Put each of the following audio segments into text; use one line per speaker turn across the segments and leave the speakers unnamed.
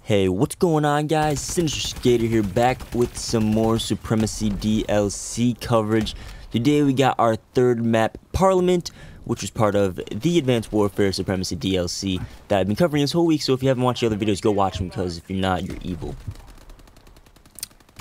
Hey, what's going on, guys? Sinister Skater here, back with some more Supremacy DLC coverage. Today we got our third map, Parliament, which was part of the Advanced Warfare Supremacy DLC that I've been covering this whole week, so if you haven't watched the other videos, go watch them, because if you're not, you're evil.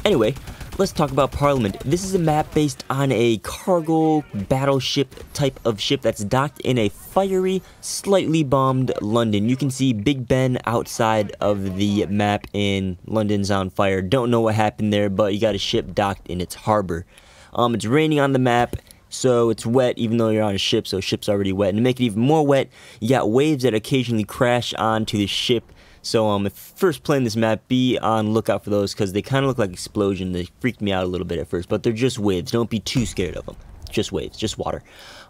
Anyway, let's talk about Parliament. This is a map based on a cargo battleship type of ship that's docked in a fiery, slightly bombed London. You can see Big Ben outside of the map in London's on fire. Don't know what happened there, but you got a ship docked in its harbor. It's raining on the map, so it's wet even though you're on a ship, so ship's already wet. And to make it even more wet, you got waves that occasionally crash onto the ship. So if first playing this map, be on lookout for those, because they kind of look like explosions. They freaked me out a little bit at first, but they're just waves. Don't be too scared of them. Just waves, just water.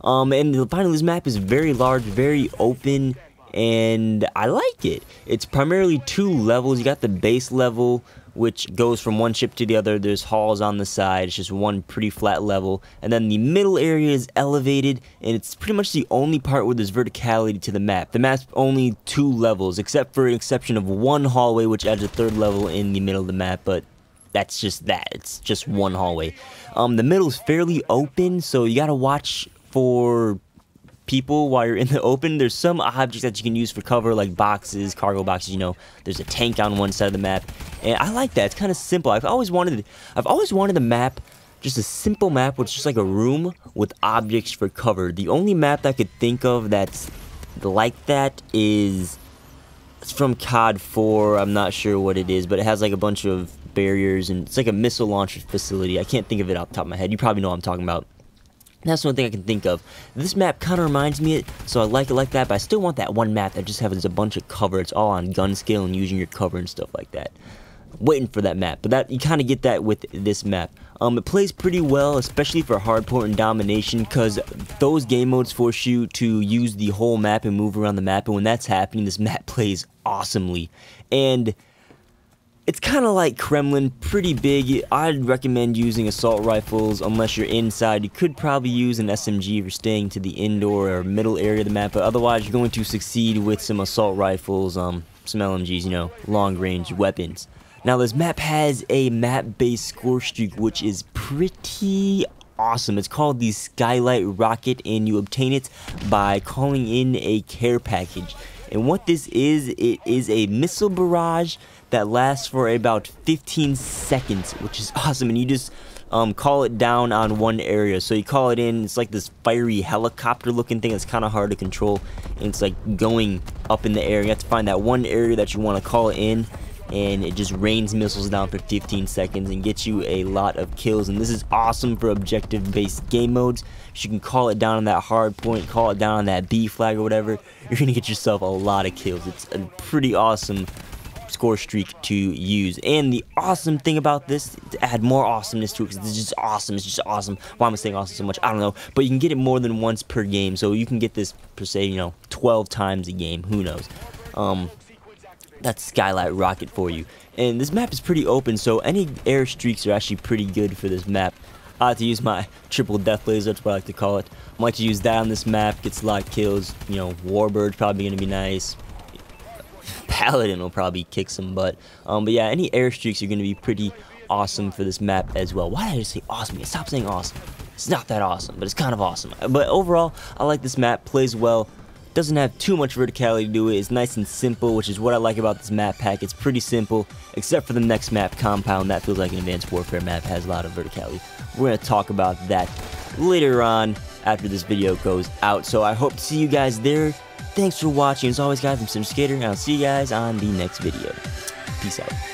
And finally, this map is very large, very open, and I like it. It's primarily two levels. You got the base level, which goes from one ship to the other. There's halls on the side. It's just one pretty flat level. And then the middle area is elevated, and it's pretty much the only part where there's verticality to the map. The map's only two levels, except for an exception of one hallway, which adds a third level in the middle of the map, but that's just that. It's just one hallway. The middle is fairly open, so you gotta watch for people while you're in the open. There's some objects that you can use for cover, like boxes, cargo boxes. You know, there's a tank on one side of the map, and I like that. It's kind of simple. I've always wanted a map, just a simple map with just like a room with objects for cover. The only map that I could think of that's like that is, it's from CoD 4. I'm not sure what it is, but it has like a bunch of barriers, and it's like a missile launcher facility. I can't think of it off the top of my head. You probably know what I'm talking about. That's the one thing I can think of. This map kind of reminds me of it, so I like it like that, but I still want that one map that just has a bunch of cover. It's all on gun scale and using your cover and stuff like that. Waiting for that map, but that you kind of get that with this map. It plays pretty well, especially for hardport and domination, because those game modes force you to use the whole map and move around the map, and when that's happening, this map plays awesomely. And it's kind of like Kremlin, pretty big. I'd recommend using assault rifles unless you're inside. You could probably use an SMG if you're staying to the indoor or middle area of the map, but otherwise you're going to succeed with some assault rifles, some LMGs, you know, long-range weapons. Now this map has a map-based score streak, which is pretty awesome. It's called the Skylight Rocket, and you obtain it by calling in a care package. And what this is, it is a missile barrage that lasts for about 15 seconds, which is awesome. And you just call it down on one area. So you call it in, it's like this fiery helicopter looking thing that's kind of hard to control, and it's like going up in the air. You have to find that one area that you want to call it in, and it just rains missiles down for 15 seconds and gets you a lot of kills. And this is awesome for objective based game modes. You can call it down on that hard point, call it down on that B flag or whatever. You're gonna get yourself a lot of kills. It's a pretty awesome score streak to use. And the awesome thing about this, to add more awesomeness to it, because it's just awesome. It's just awesome. Why am I saying awesome so much? I don't know. But you can get it more than once per game, so you can get this per se, you know, 12 times a game. Who knows? That's Skylight Rocket for you. And this map is pretty open, so any air streaks are actually pretty good for this map. I like to use my triple death laser, that's what I like to call it. I like to use that on this map, gets a lot of kills. You know, Warbird's probably going to be nice. Paladin will probably kick some butt. But yeah, any air streaks are going to be pretty awesome for this map as well. Why did I just say awesome? Stop saying awesome. It's not that awesome, but it's kind of awesome. But overall, I like this map, plays well. Doesn't have too much verticality to it. It's nice and simple, which is what I like about this map pack. It's pretty simple, except for the next map, Compound. That feels like an Advanced Warfare map, has a lot of verticality. We're going to talk about that later on after this video goes out. So I hope to see you guys there. Thanks for watching. As always, guys, I'm Sinister Skater, and I'll see you guys on the next video. Peace out.